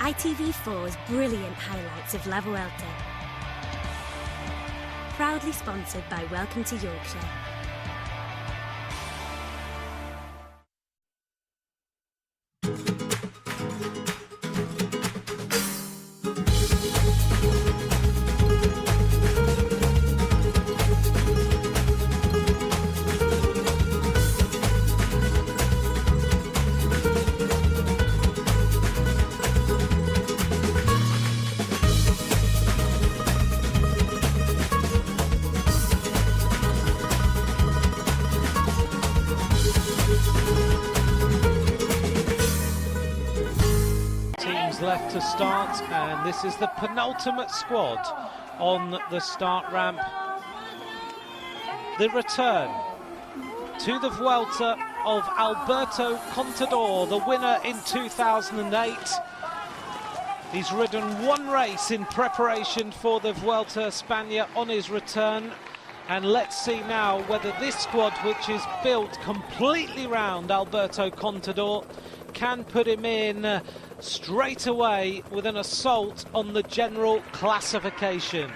ITV4's brilliant highlights of La Vuelta. Proudly sponsored by Welcome to Yorkshire. Left to start, and this is the penultimate squad on the start ramp. The return to the Vuelta of Alberto Contador, the winner in 2008. He's ridden one race in preparation for the Vuelta a España on his return, and let's see now whether this squad, which is built completely round Alberto Contador, can put him in straight away with an assault on the general classification.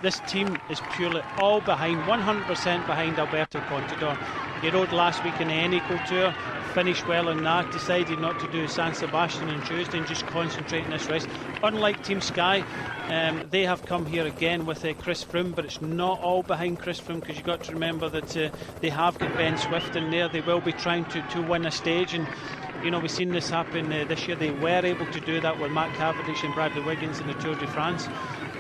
This team is purely all behind, 100% behind Alberto Contador. He rode last week in the Eneco Tour, finished well in that, decided not to do San Sebastian on Tuesday and just concentrate in this race. Unlike Team Sky, they have come here again with Chris Froome, but it's not all behind Chris Froome, because you've got to remember that they have got Ben Swift in there. They will be trying to win a stage, and you know, we've seen this happen this year. They were able to do that with Matt Cavendish and Bradley Wiggins in the Tour de France,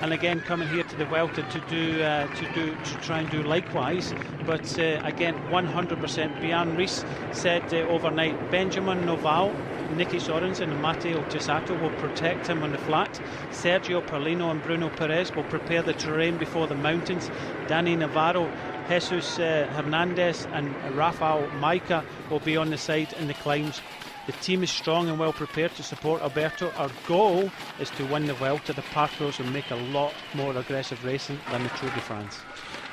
and again coming here to the Vuelta to try and do likewise. But again, 100%. Bjarne Riis said overnight, Benjamin Noval, Nicky Sorensen and Matteo Tisato will protect him on the flat. Sergio Perlino and Bruno Perez will prepare the terrain before the mountains. Danny Navarro, Jesus Hernandez and Rafael Maica will be on the side in the climbs. The team is strong and well prepared to support Alberto. Our goal is to win the Vuelta. The parcours will make a lot more aggressive racing than the Tour de France.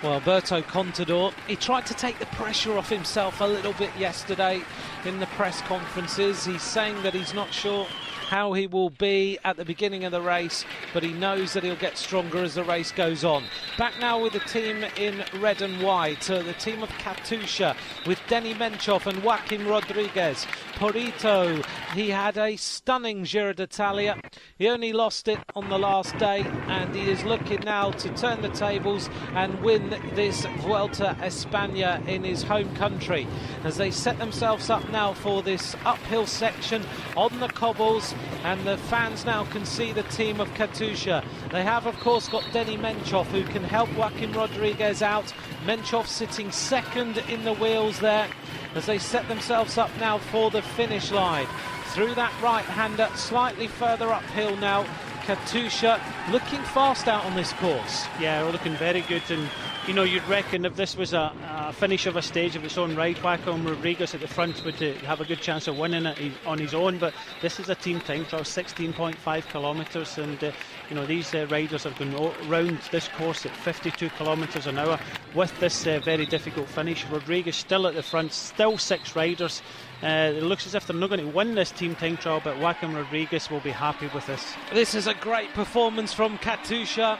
Well, Alberto Contador, he tried to take the pressure off himself a little bit yesterday in the press conferences. He's saying that he's not sure how he will be at the beginning of the race, but he knows that he'll get stronger as the race goes on. Back now with the team in red and white, the team of Katusha with Denny Menchov and Joaquim Rodriguez. Porito, he had a stunning Giro d'Italia. He only lost it on the last day, and he is looking now to turn the tables and win this Vuelta a España in his home country, as they set themselves up now for this uphill section on the cobbles. And the fans now can see the team of Katusha. They have, of course, got Denny Menchov, who can help Joaquim Rodriguez out. Menchov sitting second in the wheels there, as they set themselves up now for the finish line. Through that right-hander, slightly further uphill now. Katusha looking fast out on this course. Yeah, we're looking very good, and you know, you'd reckon if this was a finish of a stage of its own right, Joaquim Rodriguez at the front would have a good chance of winning it on his own, but this is a team time trial, 16.5 kilometres, and you know, these riders are going round this course at 52 kilometres an hour with this very difficult finish. Rodriguez still at the front, still 6 riders. It looks as if they're not going to win this team time trial, but Joaquim Rodriguez will be happy with this. This is a great performance from Katusha,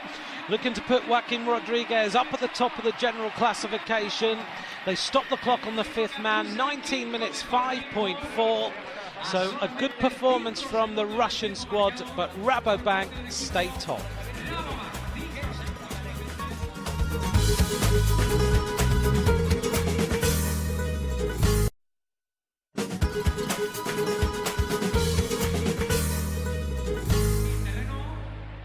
looking to put Joaquim Rodriguez up at the top of the general classification. They stop the clock on the 5th man, 19 minutes 5.4. So a good performance from the Russian squad, but Rabobank stay top.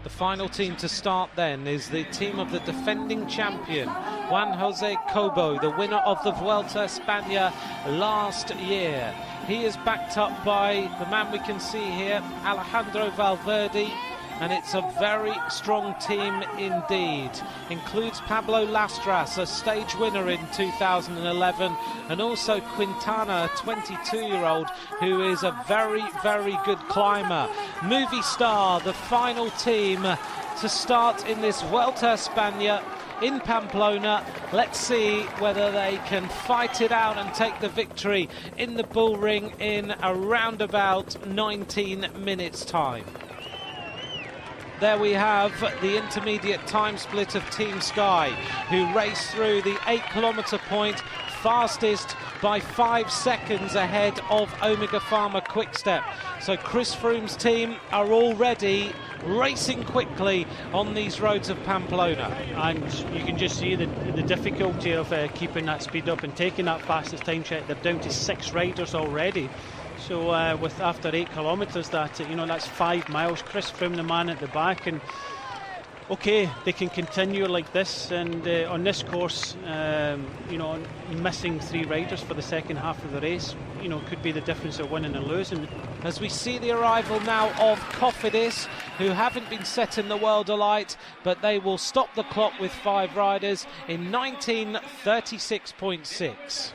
The final team to start then is the team of the defending champion, Juan Jose Cobo, the winner of the Vuelta a España last year. He is backed up by the man we can see here, Alejandro Valverde, and it's a very strong team indeed. Includes Pablo Lastras, a stage winner in 2011, and also Quintana, a 22-year-old who is a very, very good climber. Movie Star, the final team to start in this Vuelta a España. in Pamplona. Let's see whether they can fight it out and take the victory in the bull ring in around about 19 minutes time. There we have the intermediate time split of Team Sky, who raced through the 8-kilometre point fastest by 5 seconds ahead of Omega Pharma Quickstep. So Chris Froome's team are already racing quickly on these roads of Pamplona. And you can just see the difficulty of keeping that speed up and taking that fastest time check. They're down to 6 riders already. So with after 8 kilometres, that's 5 miles. Chris Froome, the man at the back, and okay, they can continue like this. And on this course, missing 3 riders for the second half of the race, could be the difference of winning and losing. As we see the arrival now of Cofidis, who haven't been set in the World Elite, but they will stop the clock with 5 riders in 19:36.6.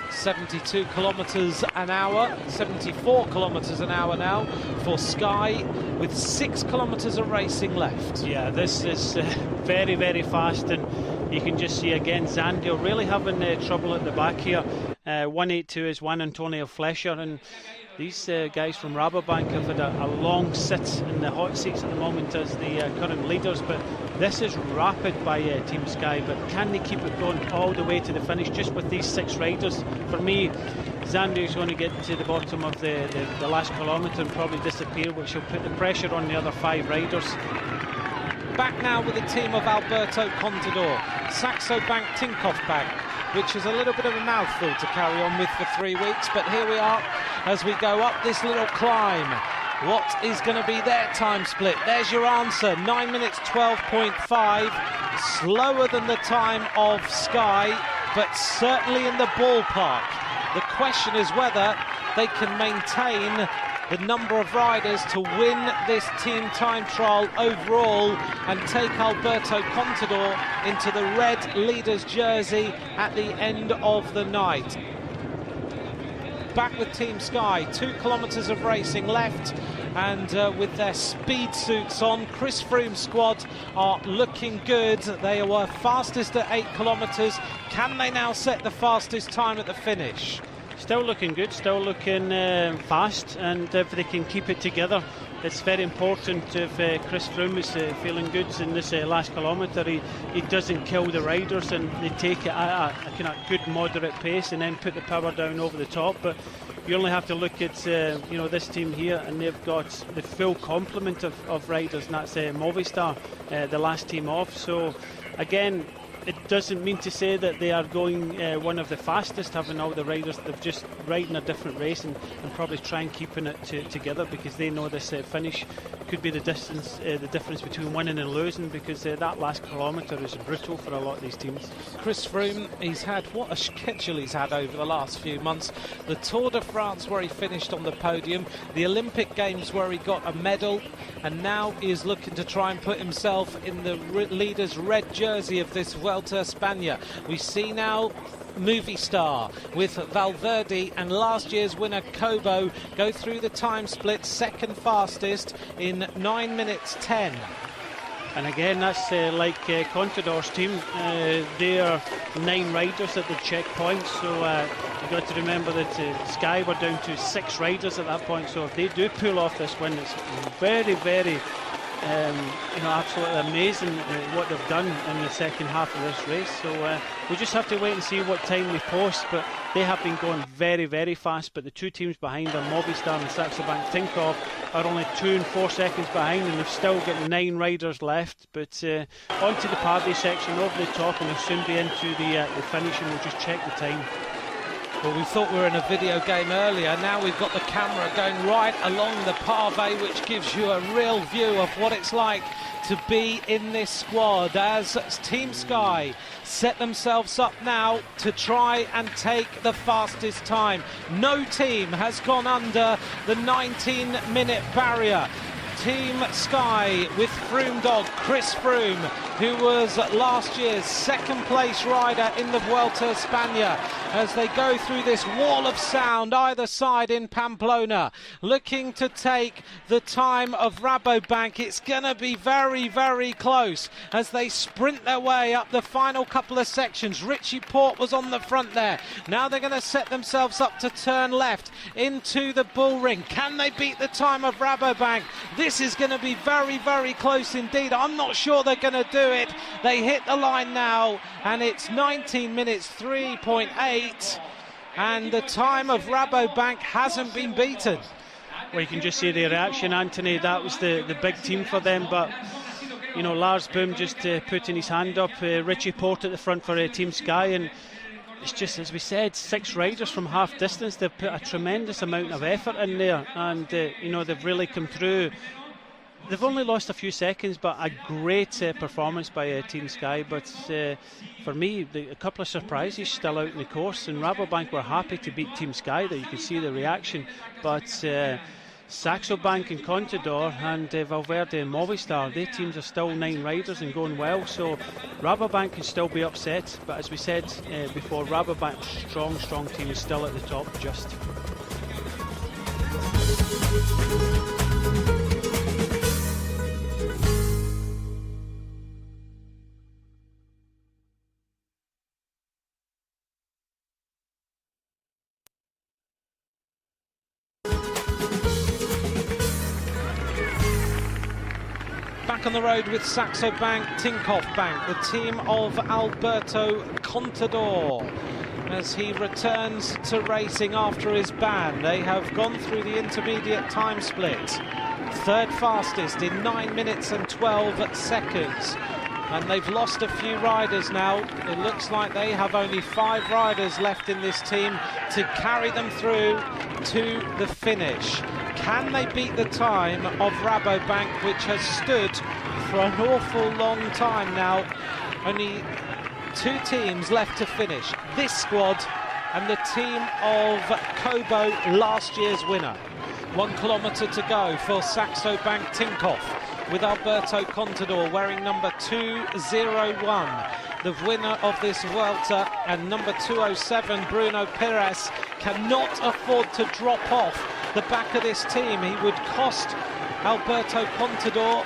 72 kilometres an hour, 74 kilometres an hour now for Sky, with 6 kilometres of racing left. Yeah, this is very, very fast, and you can just see again Zandio really having trouble at the back here. 182 is Juan Antonio Fleischer, and these guys from Rabobank have had a long sit in the hot seats at the moment as the current leaders, but this is rapid by Team Sky. But can they keep it going all the way to the finish just with these 6 riders? For me, Zandio is going to get to the bottom of the last kilometre and probably disappear, which will put the pressure on the other 5 riders. Back now with the team of Alberto Contador, Saxo Bank Tinkoff Bank, which is a little bit of a mouthful to carry on with for 3 weeks, but here we are as we go up this little climb. What is going to be their time split? There's your answer, 9 minutes 12.5, slower than the time of Sky, but certainly in the ballpark. The question is whether they can maintain the number of riders to win this team time trial overall and take Alberto Contador into the red leader's jersey at the end of the night. Back with Team Sky, 2 kilometres of racing left, and with their speed suits on, Chris Froome's squad are looking good. They were fastest at 8 kilometres. Can they now set the fastest time at the finish? Still looking good, still looking fast, and if they can keep it together, it's very important. If Chris Froome is feeling good in this last kilometre, he doesn't kill the riders and they take it at a kind of good moderate pace and then put the power down over the top. But you only have to look at this team here, and they've got the full complement of riders, and that's Movistar, the last team off. So again, it doesn't mean to say that they are going one of the fastest, having all the riders. They're just riding a different race and probably trying keeping it together, because they know this finish could be the difference between winning and losing, because that last kilometre is brutal for a lot of these teams. Chris Froome, he's had what a schedule he's had over the last few months. The Tour de France, where he finished on the podium, the Olympic Games, where he got a medal, and now he is looking to try and put himself in the leader's red jersey of this Vuelta a España. We see now Movistar with Valverde and last year's winner Kobo go through the time split, second fastest in 9 minutes 10. And again, that's like Contador's team. They are 9 riders at the checkpoint, so you've got to remember that Sky were down to 6 riders at that point. So if they do pull off this win, it's very, very absolutely amazing what they've done in the second half of this race. So we just have to wait and see what time they post, but they have been going very, very fast. But the 2 teams behind them, Movistar and Saxo Bank Tinkoff, are only 2 and 4 seconds behind, and they've still got 9 riders left. But onto the Pardy section over the top, and they'll soon be into the finish, and we'll just check the time. Well, we thought we were in a video game earlier. Now we've got the camera going right along the pavé, which gives you a real view of what it's like to be in this squad as Team Sky set themselves up now to try and take the fastest time. No team has gone under the 19-minute barrier. Team Sky with Froome dog Chris Froome who was last year's second place rider in the Vuelta a España, as they go through this wall of sound either side in Pamplona, looking to take the time of Rabobank. It's going to be very, very close as they sprint their way up the final couple of sections. Richie Porte was on the front there. Now they're going to set themselves up to turn left into the bull ring. Can they beat the time of Rabobank? This is going to be very, very close indeed. I'm not sure they're going to do it. They hit the line now, and it's 19 minutes 3.8, and the time of Rabobank hasn't been beaten. Well, you can just see the reaction, Anthony. That was the big team for them, but you know, Lars Boom just putting his hand up. Richie Porte at the front for Team Sky, and it's just, as we said, 6 riders from half distance. They've put a tremendous amount of effort in there, and you know, they've really come through. They've only lost a few seconds, but a great performance by Team Sky. But for me, a couple of surprises still out in the course, and Rabobank were happy to beat Team Sky. That you can see the reaction, but Saxo Bank and Contador and Valverde and Movistar, their teams are still 9 riders and going well, so Rabobank can still be upset. But as we said before, Rabobank's strong team is still at the top just. Back on the road with Saxo Bank, Tinkoff Bank, the team of Alberto Contador, as he returns to racing after his ban. They have gone through the intermediate time split, third fastest in 9 minutes and 12 seconds. And they've lost a few riders now. It looks like they have only 5 riders left in this team to carry them through to the finish. Can they beat the time of Rabobank, which has stood for an awful long time now? Only 2 teams left to finish. This squad and the team of Kobo, last year's winner. 1 kilometre to go for Saxo Bank Tinkoff, with Alberto Contador wearing number 201, the winner of this Vuelta, and number 207, Bruno Perez, cannot afford to drop off the back of this team. He would cost Alberto Contador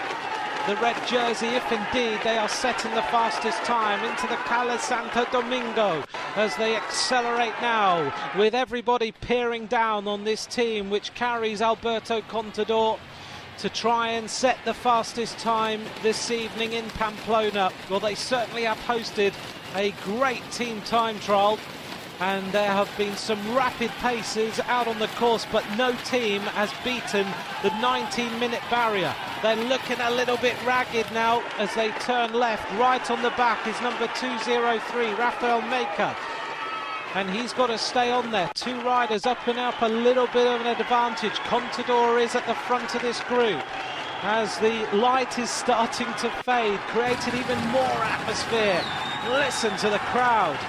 the red jersey if indeed they are setting the fastest time into the Cala Santo Domingo, as they accelerate now, with everybody peering down on this team which carries Alberto Contador to try and set the fastest time this evening in Pamplona. Well, they certainly have hosted a great team time trial, and there have been some rapid paces out on the course, but no team has beaten the 19-minute barrier. They're looking a little bit ragged now as they turn left. Right on the back is number 203, Rafael Maker, and he's got to stay on there. 2 riders up and up, a little bit of an advantage. Contador is at the front of this group as the light is starting to fade, creating even more atmosphere. Listen to the crowd.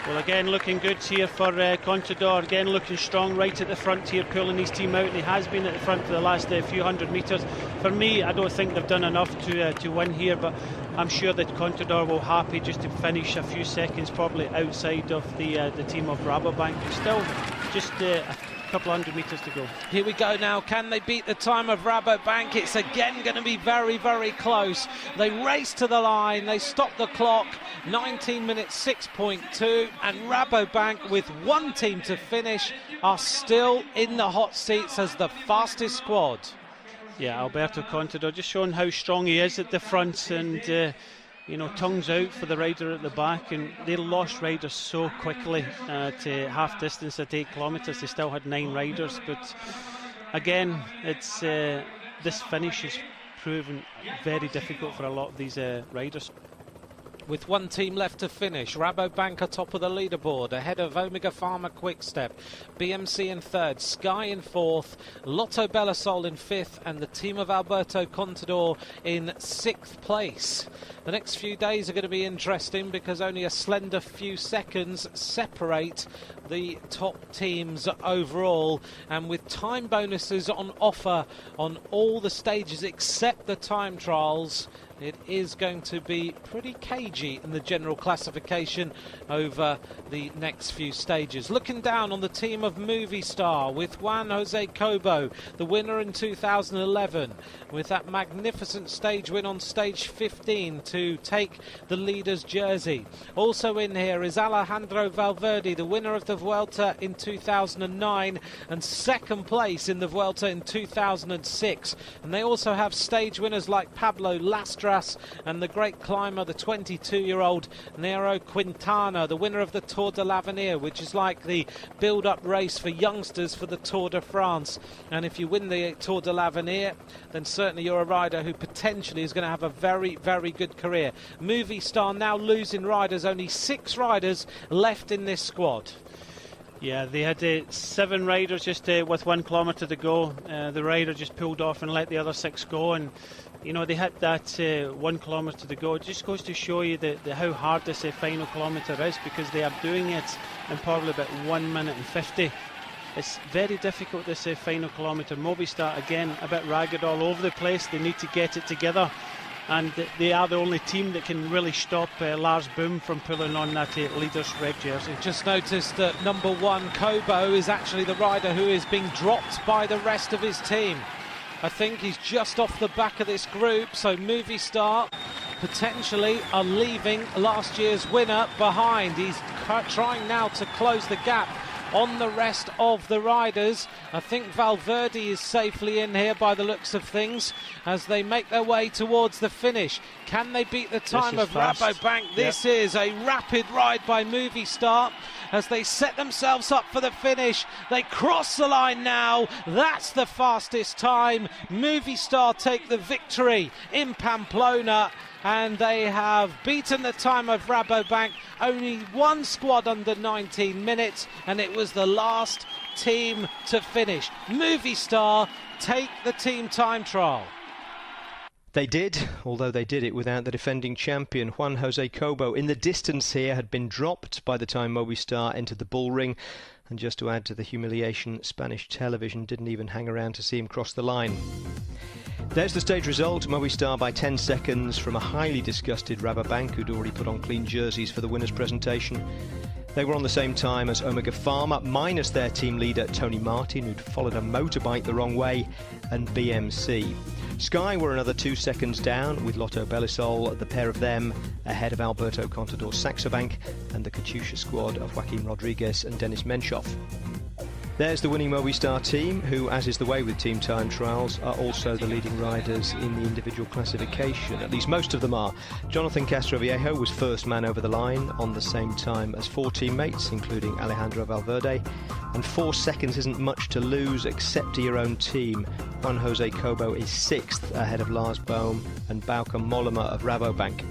Well, again, looking good here for Contador. Again, looking strong right at the front here, pulling his team out, and he has been at the front for the last few hundred metres. For me, I don't think they've done enough to win here, but I'm sure that Contador will happy just to finish a few seconds probably outside of the team of Rabobank. Still just a couple hundred metres to go. Here we go now. Can they beat the time of Rabobank? It's again going to be very, very close. They race to the line. They stop the clock. 19 minutes 6.2, and Rabobank, with 1 team to finish, are still in the hot seats as the fastest squad. Yeah, Alberto Contador just showing how strong he is at the front, and you know, tongues out for the rider at the back, and they lost riders so quickly to half distance at 8 kilometres. They still had 9 riders, but again, it's this finish is proven very difficult for a lot of these riders. With 1 team left to finish, Rabobank atop of the leaderboard, ahead of Omega Pharma Quickstep, BMC in 3rd, Sky in 4th, Lotto Belisol in 5th, and the team of Alberto Contador in 6th place. The next few days are going to be interesting because only a slender few seconds separate the top teams overall, and with time bonuses on offer on all the stages except the time trials, it is going to be pretty cagey in the general classification over the next few stages. Looking down on the team of Movie Star with Juan Jose Cobo, the winner in 2011, with that magnificent stage win on stage 15 to take the leader's jersey. Also in here is Alejandro Valverde, the winner of the Vuelta in 2009 and second place in the Vuelta in 2006. And they also have stage winners like Pablo Lastra and the great climber, the 22-year-old Nairo Quintana, the winner of the Tour de l'Avenir, which is like the build-up race for youngsters for the Tour de France. And if you win the Tour de l'Avenir, then certainly you're a rider who potentially is going to have a very, very good career. Movie Star now losing riders, only 6 riders left in this squad. Yeah, they had 7 riders just with 1 kilometre to go. The rider just pulled off and let the other 6 go, and you know, they hit that 1 kilometre to go. It just goes to show you how hard this final kilometre is, because they are doing it in probably about 1 minute and 50. It's very difficult, this final kilometre. Movistar, again, a bit ragged all over the place. They need to get it together, and they are the only team that can really stop Lars Boom from pulling on that leader's red jersey. Just noticed that number 1, Cobo, is actually the rider who is being dropped by the rest of his team. I think he's just off the back of this group, so Movie Star potentially are leaving last year's winner behind. He's trying now to close the gap on the rest of the riders. I think Valverde is safely in here by the looks of things as they make their way towards the finish. Can they beat the time of Rabobank? This is a rapid ride by Movie Star as they set themselves up for the finish. They cross the line now. That's the fastest time. Movie Star take the victory in Pamplona, and they have beaten the time of Rabobank. Only 1 squad under 19 minutes, and it was the last team to finish. Movie Star take the team time trial. They did, although they did it without the defending champion. Juan Jose Cobo in the distance here had been dropped by the time Movistar entered the bull ring. And just to add to the humiliation, Spanish television didn't even hang around to see him cross the line. There's the stage result. Movistar by 10 seconds from a highly disgusted Rabobank, who'd already put on clean jerseys for the winners' presentation. They were on the same time as Omega Pharma, minus their team leader Tony Martin, who'd followed a motorbike the wrong way, and BMC. Sky were another 2 seconds down, with Lotto Belisol, the pair of them, ahead of Alberto Contador's Saxo Bank and the Katusha squad of Joaquin Rodriguez and Denis Menchov. There's the winning Movistar team, who, as is the way with team time trials, are also the leading riders in the individual classification. At least most of them are. Jonathan Castroviejo was first man over the line on the same time as 4 teammates, including Alejandro Valverde. And 4 seconds isn't much to lose, except to your own team. Juan Jose Cobo is 6th, ahead of Lars Bohm and Bauke Mollema of Rabobank.